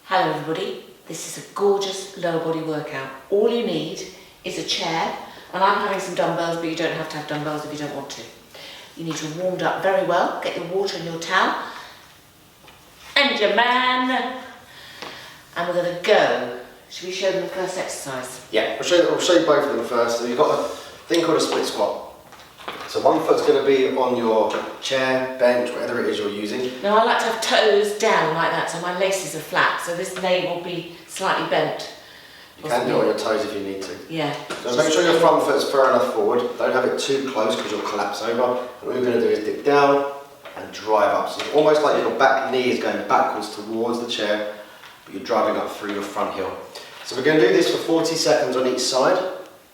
Hello everybody, this is a gorgeous lower body workout. All you need is a chair, and I'm having some dumbbells, but you don't have to have dumbbells if you don't want to. You need to have warmed up very well, get your water and your towel, and your man, and we're going to go. Should we show them the first exercise? Yeah, I'll show you both of them first. So you've got a thing called a split squat. So one foot's going to be on your chair, bench, whatever it is you're using. Now I like to have toes down like that, so my laces are flat, so this knee will be slightly bent. You can do it on your toes if you need to. Yeah. So make sure your front foot's far enough forward. Don't have it too close because you'll collapse over. And all you're going to do is dip down and drive up. So it's almost like your back knee is going backwards towards the chair, but you're driving up through your front heel. So we're going to do this for 40 seconds on each side,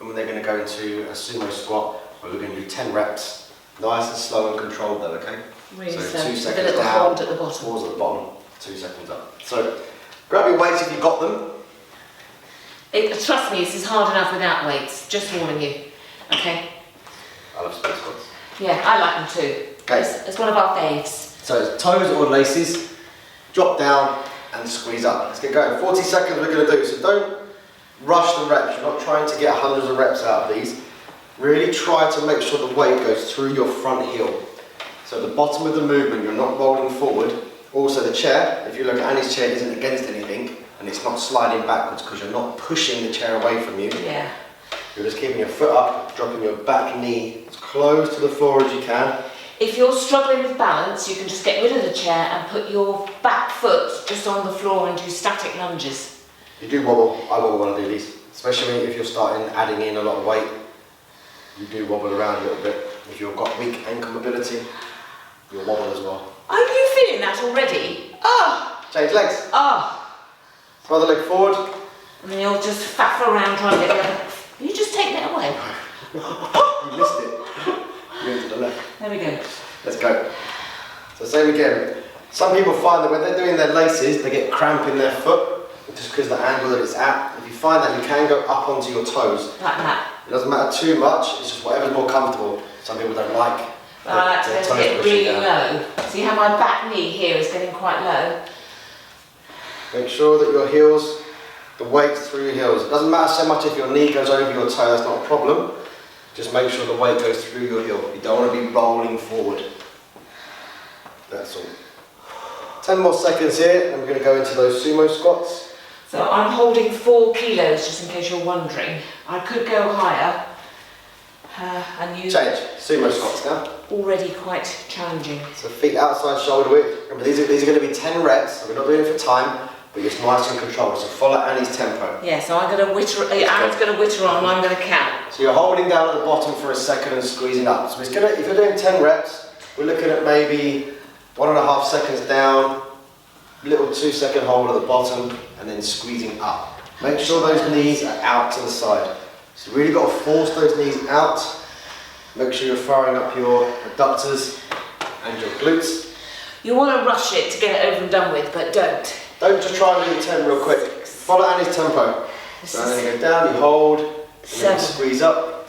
and then going to go into a sumo squat, where we're going to do 10 reps, nice and slow and controlled then, okay? Really so slow. 2 With seconds a little down, hold at the bottom. pause at the bottom, 2 seconds up. So grab your weights if you've got them. Trust me, this is hard enough without weights, just warning you, okay? I love split squats. Yeah, I like them too. Okay. It's one of our faves. So it's toes or laces, drop down and squeeze up. Let's get going. 40 seconds we're going to do, so don't rush the reps. You're not trying to get hundreds of reps out of these. Really try to make sure the weight goes through your front heel. So at the bottom of the movement, you're not rolling forward. Also the chair, if you look at Annie's chair, isn't against anything, and it's not sliding backwards because you're not pushing the chair away from you. Yeah. You're just keeping your foot up, dropping your back knee as close to the floor as you can. If you're struggling with balance, you can just get rid of the chair and put your back foot just on the floor and do static lunges. You do wobble. I wobble when I do these, especially if you're starting adding in a lot of weight. You do wobble around a little bit. If you've got weak ankle mobility, you'll wobble as well. Are you feeling that already? Oh! Change legs. Oh! Throw the leg forward. And then you'll just faff around trying to get the other. You just take it away. You missed it. Move to the left. There we go. Let's go. So same again. Some people find that when they're doing their laces, they get cramp in their foot, just because of the angle that it's at. If you find that, you can go up onto your toes. Like that. It doesn't matter too much, it's just whatever's more comfortable. Some people don't like I like to their go toes to get pushing really down. low. See how my back knee here is getting quite low? Make sure that your heels, the weight's through your heels. It doesn't matter so much if your knee goes over your toe, that's not a problem. Just make sure the weight goes through your heel. You don't want to be rolling forward. That's all. 10 more seconds here, and we're going to go into those sumo squats. So I'm holding 4 kilos, just in case you're wondering. I could go higher, and use Change. Sumo squats now. already quite challenging. So feet outside shoulder width. Remember, these are going to be 10 reps. We're not doing it for time, but it's nice and controlled. So follow Annie's tempo. Yeah, so I'm going to whitter, Aaron's going to whitter on, and I'm going to count. So you're holding down at the bottom for a second and squeezing up. So it's gonna, if you're doing 10 reps, we're looking at maybe 1.5 seconds down, little 2-second hold at the bottom, and then squeezing up. Make sure those knees are out to the side. So you really got to force those knees out. Make sure you're firing up your adductors and your glutes. You want to rush it to get it over and done with, but don't. Don't just try and do 10 real quick. Follow Annie's tempo. So then you go down, you hold, and then squeeze up.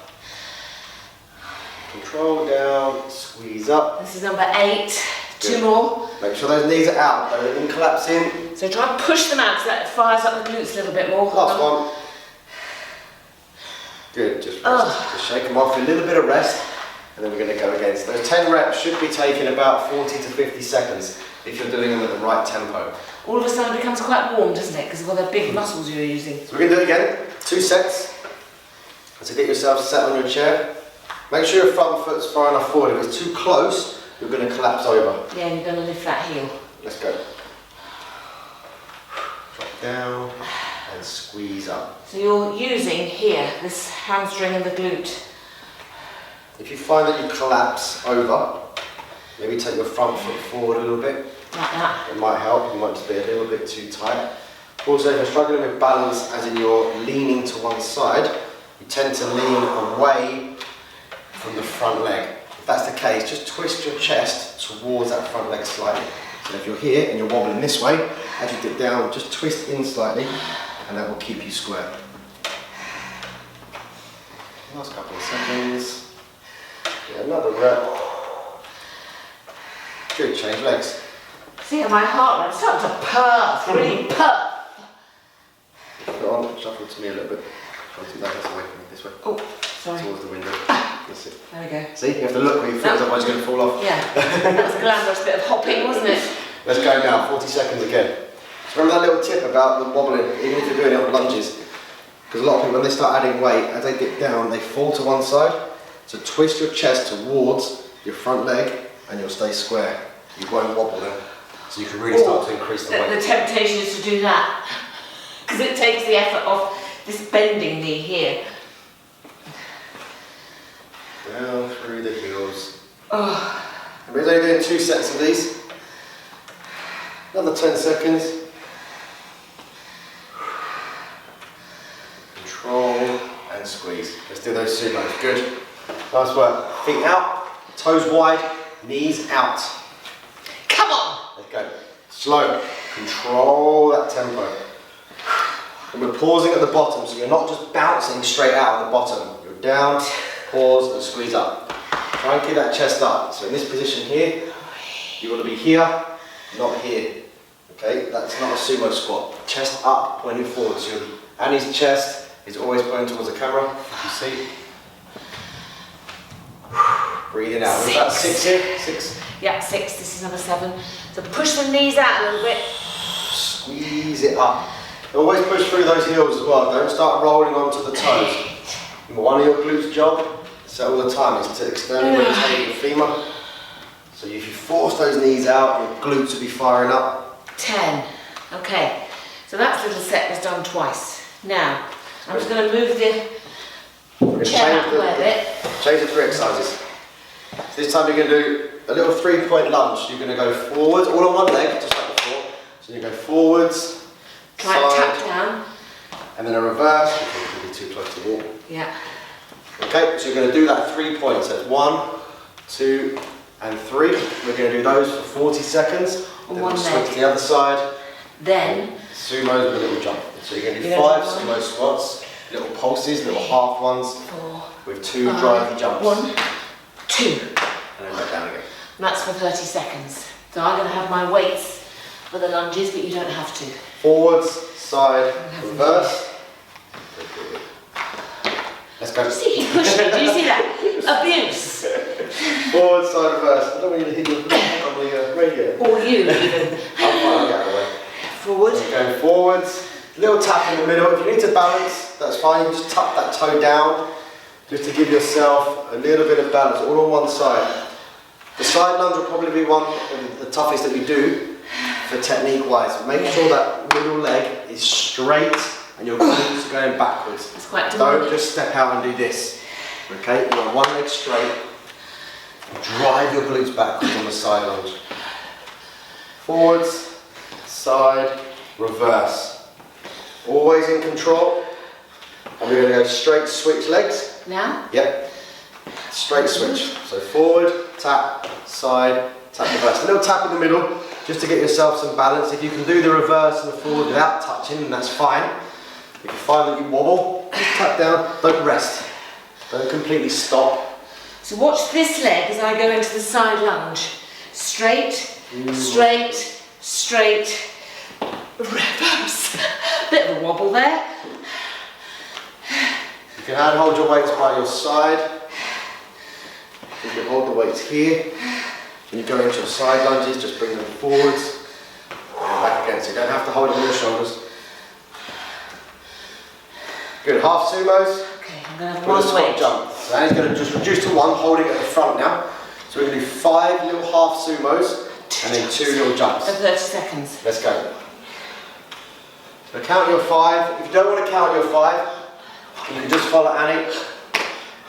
Control down, squeeze up. This is number 8. Good. 2 more. Make sure those knees are out, don't let them collapse in. So try and push them out so that fires up the glutes a little bit more. Last one. Good, just rest. Just shake them off, a little bit of rest, and then we're going to go again. So those 10 reps should be taking about 40 to 50 secons if you're doing them at the right tempo. All of a sudden it becomes quite warm, doesn't it? Because of all the big muscles you're using. So we're going to do it again, 2 sets. So get yourself set on your chair. Make sure your front foot's far enough forward. If it's too close, you're going to collapse over. Yeah, and you're going to lift that heel. Let's go. Drop down and squeeze up. So you're using here, this hamstring and the glute. If you find that you collapse over, maybe take your front foot forward a little bit. Like that. It might help, you might just be a little bit too tight. Also, if you're struggling with balance, as in you're leaning to one side, you tend to lean away from the front leg. If that's the case, just twist your chest towards that front leg slightly. So if you're here and you're wobbling this way, as you dip down, just twist in slightly, and that will keep you square. Last couple of seconds. Get another rep. Good, change legs. See how my heart rate's starting to purr, really purr. on. Shuffle to me a little bit. Try to do that away from me, this way. Oh, sorry. Towards the window. That's it. There we go. See, you have to look where your foot is, otherwise you're going to fall off. Yeah, that was a glamorous bit of hopping, wasn't it? Let's go now, 40 seconds again. So remember that little tip about the wobbling, even if you're doing it on lunges? Because a lot of people, when they start adding weight, as they dip down, they fall to one side. So twist your chest towards your front leg and you'll stay square. You won't wobble then. So you can really start to increase the weight. The temptation is to do that, because it takes the effort off this bending knee here. Down through the heels. Oh. And we're only doing 2 sets of these. Another 10 seconds. Control and squeeze. Let's do those sumos. Good. Nice work. Feet out, toes wide, knees out. Come on! Let's go. Slow. Control that tempo. And we're pausing at the bottom, so you're not just bouncing straight out at the bottom. You're down, pause, and squeeze up. Try and keep that chest up. So in this position here, you want to be here, not here. Okay, that's not a sumo squat. Chest up, pointing forward. So Annie's chest is always pointing towards the camera. You see? Breathing out. We're about 6 here. 6. Yeah, 6. This is number 7. So push the knees out a little bit. Squeeze it up. Always push through those heels as well. Don't start rolling onto the toes. One of your glutes job, so all the time, is to externally rotate your femur. So if you force those knees out, your glutes will be firing up. 10. Okay, so that little set was done twice. Now, I'm just going to move the chair out the way a bit. Change the 3 exercises. So this time you're going to do a little 3-point lunge. You're going to go forwards, all on one leg, just like before. So you go forwards, try and tap down. And then a reverse. You can be too close to the wall. Yeah. Okay, so you're going to do that 3 points. So it's 1, 2, and 3. We're going to do those for 40 seconds. On then one we'll leg. switch to the other side. Then Sumos with a little jump. So you're going to do 5 sumo squats, little pulses, little half ones, 4, with 2 drivey jumps. 1, 2. And then back down again. And that's for 30 seconds. So I'm going to have my weights for the lunges, but you don't have to. Forwards, side, reverse. Let's go. You see, he pushed me. Do you see that? Abuse. Forward, side, reverse. I don't want you to hit your head on the radio. Or you, even. I'm fine, I'll get out of the way. Forward. So going forwards, little tap in the middle. If you need to balance, that's fine. You can just tuck that toe down, just to give yourself a little bit of balance, all on one side. The side lunge will probably be one of the toughest that we do for technique-wise. Make sure that middle leg is straight and your glutes are going backwards. It's quite demanding. Don't just step out and do this. Okay, you want one leg straight. Drive your glutes backwards on the side lunge. Forwards, side, reverse. Always in control. And we're going to go straight switch legs. Now? Yep. Straight switch. So forward, tap, side, tap, reverse. A little tap in the middle just to get yourself some balance. If you can do the reverse and the forward without touching, then that's fine. If you find that you wobble, just tap down, don't rest. Don't completely stop. So watch this leg as I go into the side lunge. Straight, straight, straight, reverse. Bit of a wobble there. You can hand hold your weights by your side. You can hold the weights here. When you go into your side lunges, just bring them forwards and back again. So you don't have to hold them on your shoulders. Good, half sumos. Okay, I'm going to have With a one squat weight. jump. So Annie's going to just reduce to 1, holding it at the front now. So we're going to do 5 little half sumos and then 2 little For jumps. 30 seconds. Let's go. So count your 5. If you don't want to count your 5, you can just follow Annie.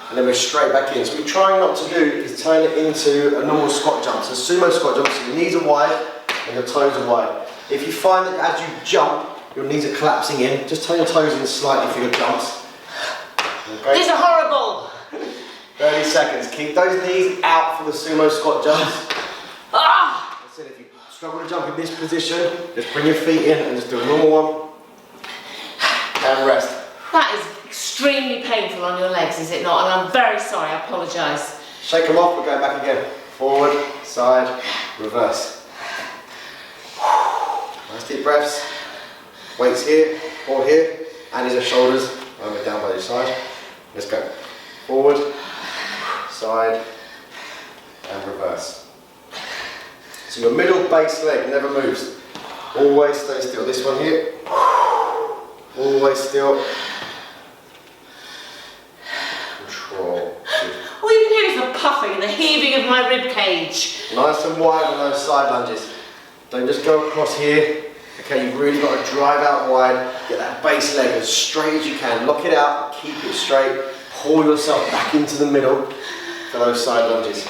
And then we're straight back in. So what we're trying not to do is turn it into a normal squat jump. So sumo squat jump, so your knees are wide and your toes are wide. If you find that as you jump, your knees are collapsing in, just turn your toes in slightly for your jumps. Okay. These are horrible. 30 seconds. Keep those knees out for the sumo squat jumps. Ah! I said if you struggle to jump in this position, just bring your feet in and just do a normal one. And rest. That is extremely painful on your legs, is it not? And I'm very sorry, I apologise. Shake them off, we're going back again. Forward, side, reverse. Nice deep breaths. Weights here or here. and his shoulders. And we're down by your side. Let's go. Forward, side, and reverse. So your middle base leg never moves. Always stay still. This one here. Always still. Control. Good. All you can hear is the puffing and the heaving of my rib cage. Nice and wide on those side lunges. Don't just go across here. Okay, you've really got to drive out wide. Get that base leg as straight as you can. Lock it out, keep it straight. Pull yourself back into the middle for those side lunges.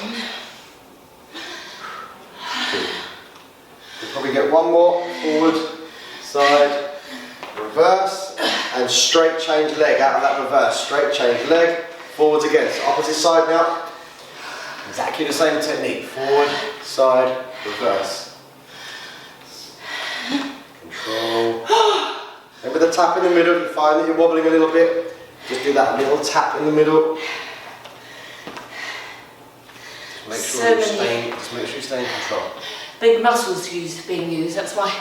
Good. You'll probably get one more. Forward, side, reverse, and straight change leg out of that reverse. Straight change leg, forwards again. So opposite side now. Exactly the same technique. Forward, side, reverse. Control. Remember the tap in the middle. If you find that you're wobbling a little bit, just do that little tap in the middle. Just make sure you stay in control. Big muscles being used. That's why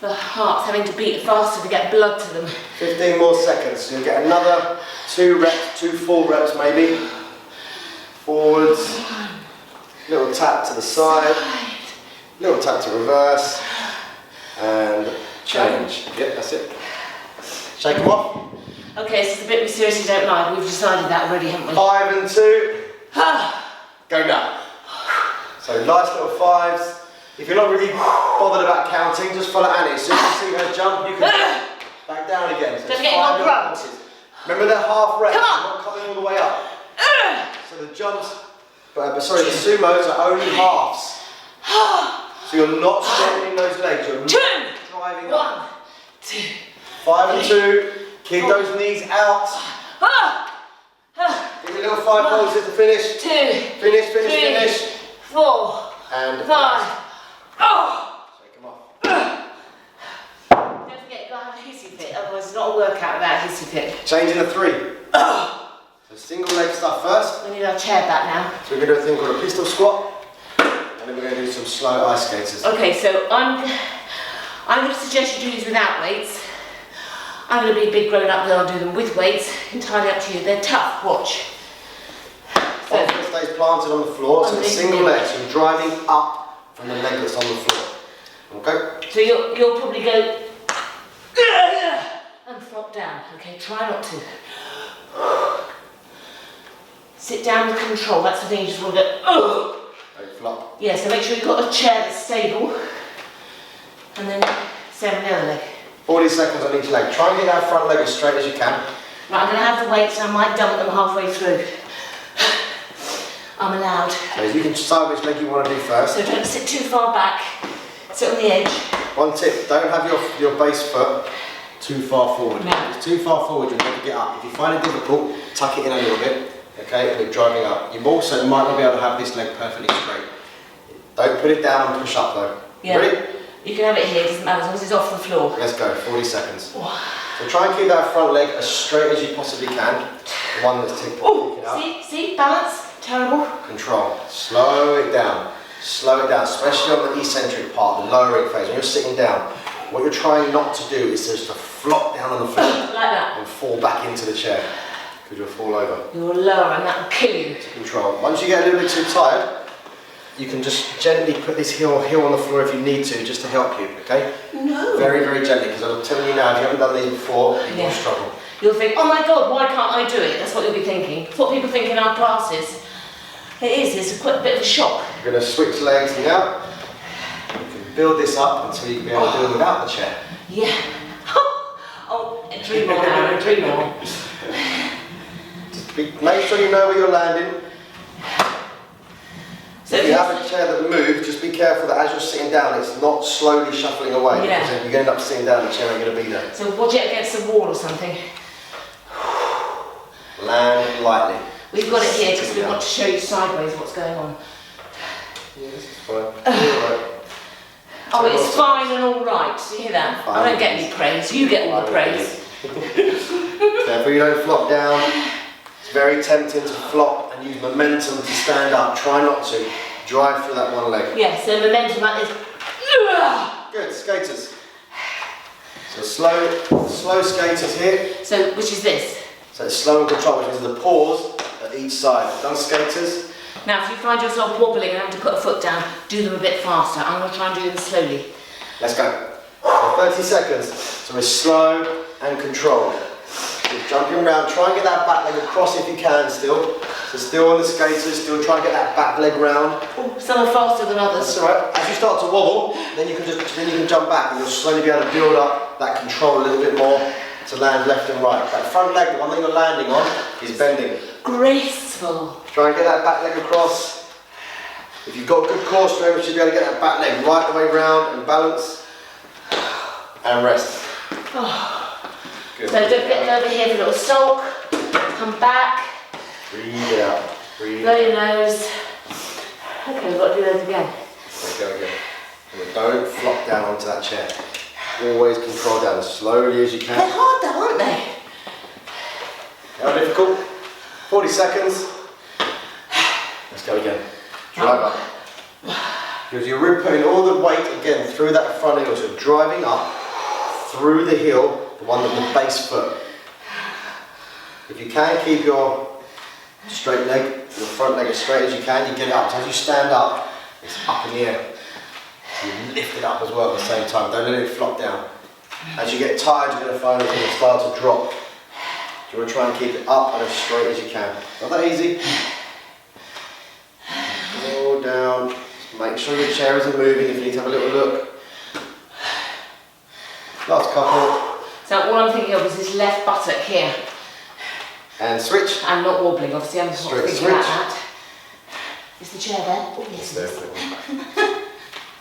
the heart's having to beat faster to get blood to them. 15 more seconds. So you'll get another 2 reps, 2 full reps maybe. Forwards. Little tap to the side. Little tap to reverse. And change. Yep, that's it. Shake them off. Okay, so it's the bit we seriously don't like. We've decided that already, haven't we? 5 and 2. Go now. So nice little 5s. If you're not really bothered about counting, just follow Annie. As soon as you see her jump, you can back down again. So don't get your grunt. Remember they're half reps. Come on. You're not coming all the way up. So the jumps, the sumos are only halves. So you're not strengthening those legs. You're not driving up. 1, 2. 5 and 2. Keep those knees out. Give me little 5 pulses to finish. 2. Finish. 4. And 5. Shake them off. Don't forget, you've got to have a hissy fit, otherwise it's not a workout without a hissy fit. Changing the 3. So single leg stuff first. We need our chair back now. So we're going to do a thing called a pistol squat. And then we're going to do some slow ice skaters. Okay, so I'm going to suggest you do these without weights. I'm going to be a big grown up and I'll do them with weights. Entirely up to you. They're tough, watch. So, One foot stays planted on the floor, so it's single leg, so you're driving up from the leg that's on the floor. Okay? so you'll probably go and flop down. Okay, try not to. Sit down with control. That's the thing, you just want to go. Don't flop. Yeah, so make sure you've got a chair that's stable. And then same on the other leg. 40 seconds on each leg. Try and get that front leg as straight as you can. Right, I'm going to have the weights and I might dump them halfway through. I'm allowed. So you can decide which leg you want to do first. So don't sit too far back. Sit on the edge. One tip, don't have your base foot too far forward. No. If it's too far forward, you'll never get up. If you find it difficult, tuck it in a little bit, okay, and you're driving up. You also might not be able to have this leg perfectly straight. Don't put it down and push up though. Yeah. Ready? You can have it here, it doesn't matter, as long as it's off the floor. Let's go, 40 seconds. So try and keep that front leg as straight as you possibly can. The one that's ticking up. See, balance, terrible. Control, slow it down, especially on the eccentric part, the lowering phase. When you're sitting down, what you're trying not to do is just to flop down on the floor Like that. and fall back into the chair, because you'll fall over. You're lower and that will kill you. To control. Once you get a little bit too tired, you can just gently put this heel on the floor if you need to, just to help you, okay? No. Very, very gently, because I'm telling you now, if you haven't done these before, you will struggle. You'll think, oh my God, why can't I do it? That's what you'll be thinking. It's what people think in our classes. It's quite a bit of a shock. You're going to switch legs now. You can build this up until you can be able to do it without the chair. Yeah. Oh, dream on, Aaron, dream on. Make sure you know where you're landing. So if you have a chair that moves, just be careful that as you're sitting down, it's not slowly shuffling away. Yeah. Because if you end up sitting down, the chair ain't going to be there. So watch it against the wall or something. Land lightly. We've got it here because we want to show you sideways what's going on. Yeah, this is fine. Right. Oh, it's fine and all right. Do you hear that? Fine. I don't get any praise. You get all the praise. Careful you don't flop down. It's very tempting to flop and use momentum to stand up. Try not to. Drive through that one leg. Yeah, so momentum like this. Good, skaters. So slow skaters here. So, which is this? So it's slow and controlled, which means the pause at each side. Done skaters. Now, if you find yourself wobbling and having to put a foot down, do them a bit faster. I'm going to try and do them slowly. Let's go. So 30 seconds. So we're slow and controlled. You're jumping around. Try and get that back leg across if you can still. So still on the skaters, still try and get that back leg round. Oh, some are faster than others. That's alright. As you start to wobble, then you can jump back and you'll slowly be able to build up that control a little bit more to land left and right. That front leg, the one that you're landing on, is bending. Graceful. Try and get that back leg across. If you've got good core strength, you should be able to get that back leg right the way round and balance. And rest. Oh. Good. So don't get over here for a little sulk. Come back. Breathe out. Breathe. Blow your nose. Okay, we've got to do those again. Okay, go again. And don't flop down onto that chair. Always control down as slowly as you can. They're hard though, aren't they? How difficult? 40 seconds. Let's go again. Drive up. Because you're putting all the weight again through that front heel. So driving up through the heel, the one with the base foot. If you can keep your straight leg, your front leg as straight as you can, you get it up. So as you stand up, it's up in the air. So you lift it up as well at the same time. Don't let it flop down. As you get tired, you're going to find it's going to start to drop. You want to try and keep it up and as straight as you can. Not that easy. Go down. Make sure your chair isn't moving if you need to have a little look. Last couple. So all I'm thinking of is this left buttock here. And switch. I'm not wobbling, obviously I'm not Straight thinking about switch. that. Is the chair there? Oh, yes, it is.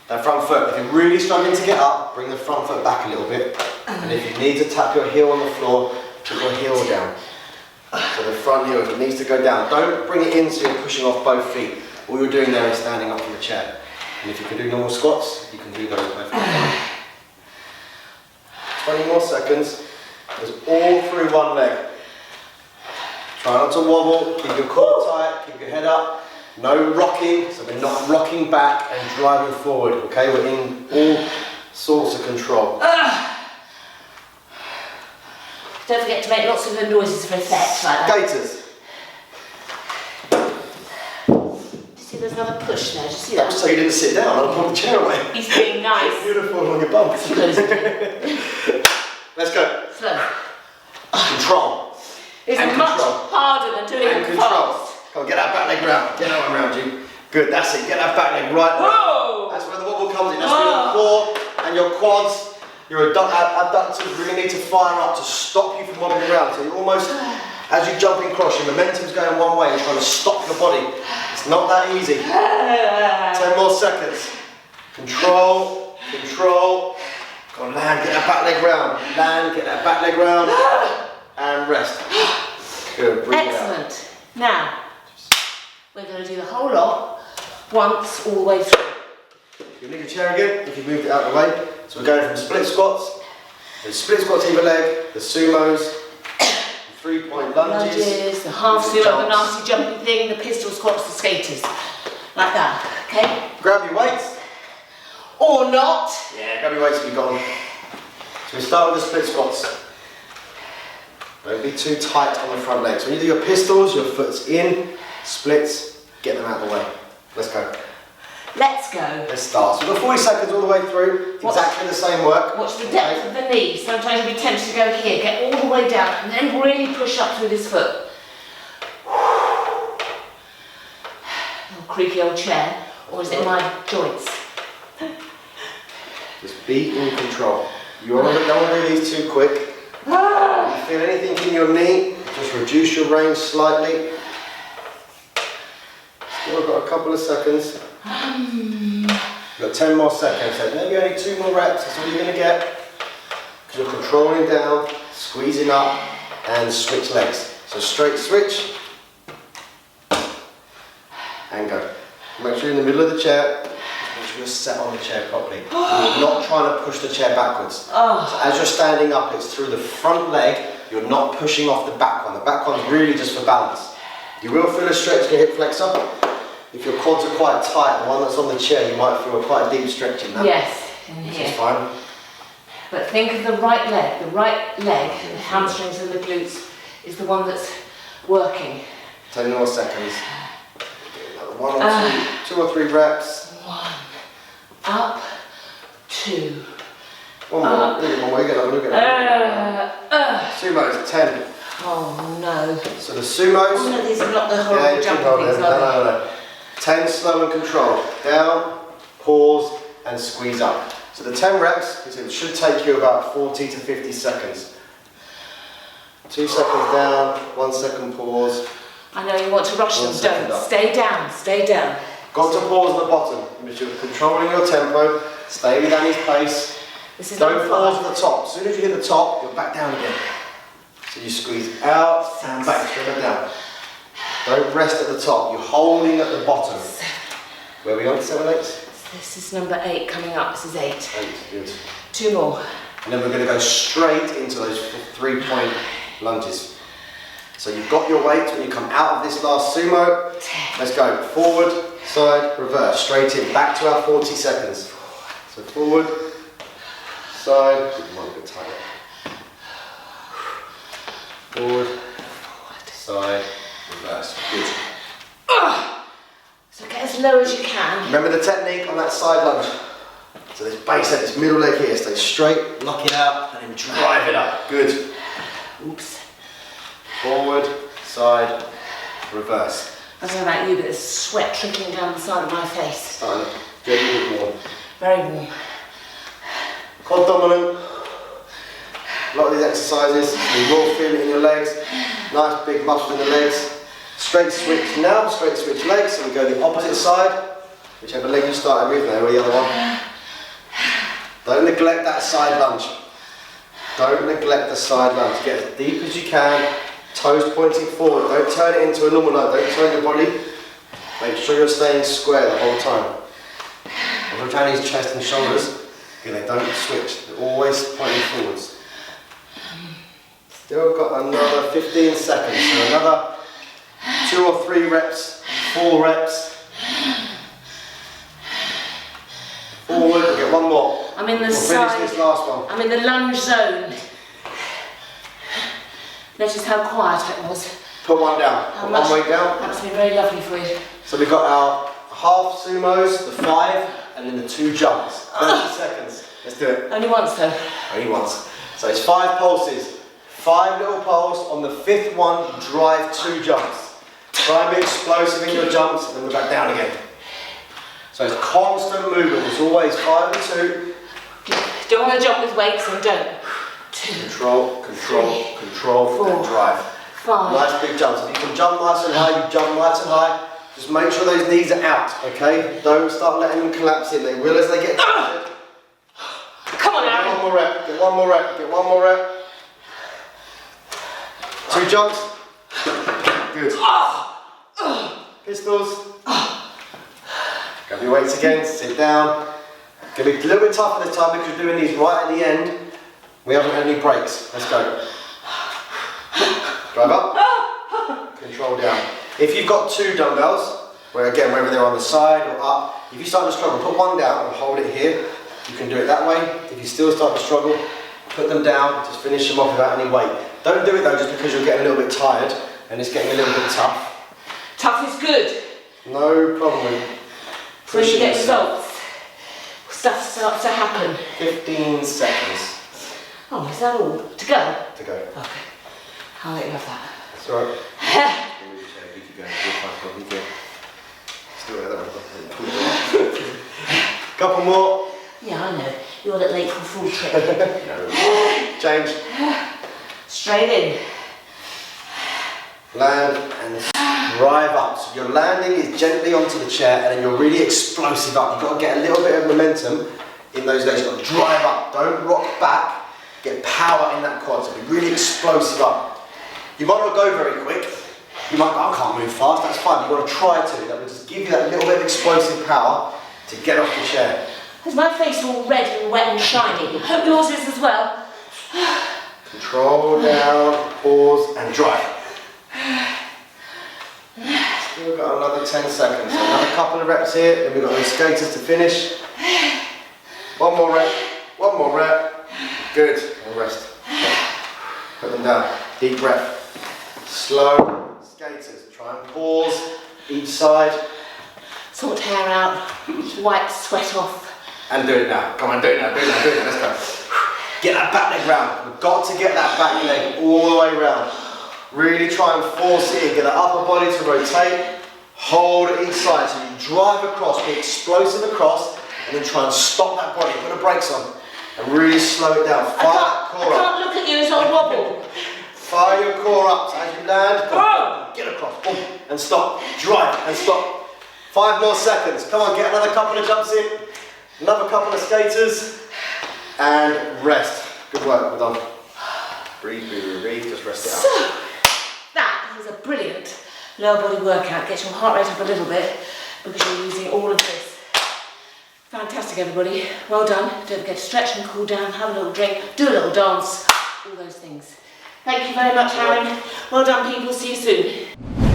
That front foot, if you're really struggling to get up, bring the front foot back a little bit. And if you need to tap your heel on the floor, put your heel down. So the front heel, if it needs to go down, don't bring it in so you're pushing off both feet. All you're doing there is standing up from the chair. And if you can do normal squats, you can do those both. 20 more seconds. It's all through one leg. Try not to wobble, keep your core tight, keep your head up. No rocking, so we're not rocking back and driving forward, okay? We're in all sorts of control. Don't forget to make lots of good noises for effect like that. Gators. See, there's another push there. Did you see that? So you didn't sit down, I'll pull the chair away. He's being nice. Beautiful on your bum. Supposedly. Let's go. Slow. Control. It's And much control. harder than doing And it control. fast. Come on, get that back leg round. Get that one round you. Good, that's it. Get that back leg right. Whoa! That's where the wobble comes in. That's where your core and your quads, your abductors really need to fire up to stop you from wobbling around. So you're almost, as you jump across, your momentum's going one way and trying to stop your body. It's not that easy. 10 more seconds. Control, control. Go on, land, get that back leg round. Land, get that back leg round. And rest. Good, breathe it out. Excellent. Now, we're going to do the whole lot once all the way through. You'll need your chair again if you've moved it out of the way. So we're going from split squats. There's split squats either leg, the sumos, the 3-point lunges, The half the sumo, the jumps. nasty jumping thing, the pistol squats, the skaters. Like that, okay? Grab your weights. Or not. Yeah, grab your weights if you've got them. So we start with the split squats. Don't be too tight on the front legs. When you do your pistols, your foot's in, splits, get them out of the way. Let's go. Let's go. Let's start. So we've got 40 seconds all the way through. It's exactly the same work. Watch the depth of the knee. Sometimes you'll be tempted to go here, get all the way down, and then really push up through this foot. Little creaky old chair, or is it my joints? Just be in control. You don't want to do these too quick. If you feel anything in your knee, just reduce your range slightly. Still got a couple of seconds. You've got 10 more seconds, so maybe only 2 more reps, that's all you're going to get. Because you're controlling down, squeezing up, and switch legs. So straight switch, and go. Make sure you're in the middle of the chair, make sure you're set on the chair properly. You're not trying to push the chair backwards. So as you're standing up, it's through the front leg, you're not pushing off the back one. The back one's really just for balance. You will feel a stretch in your hip flexor. If your quads are quite tight, the one that's on the chair, you might feel quite a deep stretch in that. Yes, in Which here. is fine. But think of the right leg. The right leg, the hamstrings and the glutes, is the one that's working. 10 more seconds. One or two or three reps. 1, up, 2. One more. Look at that. Sumos, 10. Oh no. So the sumos. Oh no, these are not the horrible jumping things, are they? No. 10 slow and control. Down, pause, and squeeze up. So the 10 reps, it should take you about 40 to 50 seconds. 2 seconds down, 1 second pause. I know you want to rush them, don't. Up. Stay down, stay down. Got to pause at the bottom, because you're controlling your tempo. Stay with Annie's pace. This is Don't pause at the top. As soon as you hit the top, you're back down again. So you squeeze out and back, straight back down. Don't rest at the top. You're holding at the bottom. 7. Where are we on? 7, 8? This is number 8 coming up. This is 8. 8, good. 2 more. And then we're going to go straight into those 3-point lunges. So you've got your weight when you come out of this last sumo. 10. Let's go. Forward, side, reverse. Straight in. Back to our 40 seconds. So forward, side. Might be tighter. Forward, side, reverse. Good. So get as low as you can. Remember the technique on that side lunge. So this base head, this middle leg here, stay straight, lock it out, and then drive it up. Good. Oops. Forward, side, reverse. I don't know about you, but there's sweat trickling down the side of my face. Starting to get a little bit warm. Very warm. Quad dominant. A lot of these exercises, you will feel it in your legs. Nice big muscle in the legs. Straight switch now, straight switch legs. So we go the opposite side, whichever leg you started with, there, or the other one. Don't neglect that side lunge. Don't neglect the side lunge. Get as deep as you can, toes pointing forward. Don't turn it into a normal lunge. Don't turn your body. Make sure you're staying square the whole time. If you're Annie's chest and shoulders, again, they don't switch. They're always pointing forwards. Still got another 15 seconds. So another 2 or 3 reps, 4 reps. Forward, we'll get one more. I'm in the We'll side. finish this last one. I'm in the lunge zone. Notice how quiet it was. Put one down. Put one weight down. That must be very lovely for you. So we've got our half sumos, the 5, and then the 2 jumps. 30 seconds. Let's do it. Only once though. Only once. So it's 5 pulses. 5 little pulse. On the 5th one, drive 2 jumps. Try and be explosive in your jumps, and then we're back down again. So it's constant movement. It's always 5 and 2. Don't want to jump with weights and don't. 2. Control, control, 3, control, 4, and drive. 5. Nice big jumps. If you can jump nice and high, you jump nice and high. Just make sure those knees are out, okay? Don't start letting them collapse in. They will as they get tired. Come on, Get Aaron. one more rep, get one more rep, get one more rep. 2 jumps. Good. Pistols. Grab your weights again, sit down. Gonna be a little bit tougher this time because you're doing these right at the end. We haven't had any breaks. Let's go. Drive up. Control down. If you've got 2 dumbbells, where again, whether they're on the side or up, if you start to struggle, put one down and hold it here. You can do it that way. If you still start to struggle, put them down, just finish them off without any weight. Don't do it though just because you're getting a little bit tired and it's getting a little bit tough. Tough is good. No problem. So you get yourself. results. Stuff starts to happen. 15 seconds Oh, is that all? To go? to go. Okay. I'll let you have that. That's alright. Couple more. Yeah, I know. You're that late for full trip. Change. Straight in. Land and drive up. So your landing is gently onto the chair and then you're really explosive up. You've got to get a little bit of momentum in those legs. You've got to drive up. Don't rock back. Get power in that quad. So be really explosive up. You might not go very quick. You might go, I can't move fast. That's fine. You've got to try to. That will just give you that little bit of explosive power to get off the chair. Is my face all red and wet and shiny? Hope yours is as well. Control down, pause and drive. Still got another 10 seconds. So another couple of reps here, then we've got those skaters to finish. One more rep, one more rep. Good. And rest. Put them down. Deep breath. Slow skaters. Try and pause each side. Sort hair out, wipe sweat off. And do it now. Come on, do it now, do it now, do it now. Let's go. Get that back leg round. We've got to get that back leg all the way round. Really try and force it in. Get the upper body to rotate. Hold at each side. So you drive across, be explosive across, and then try and stop that body. Put the brakes on. And really slow it down. Fire that core up. I can't look at you as I wobble. Fire your core up. So as you land, boom, get across. Boom, and stop. Drive and stop. 5 more seconds. Come on, get another couple of jumps in. Another couple of skaters. And rest. Good work, we're done. Breathe, breathe, breathe, just rest it out. So, that was a brilliant lower body workout. Get your heart rate up a little bit because you're using all of this. Fantastic, everybody. Well done. Don't forget to stretch and cool down, have a little drink, do a little dance, all those things. Thank you very much, Aaron. Well done, people. See you soon.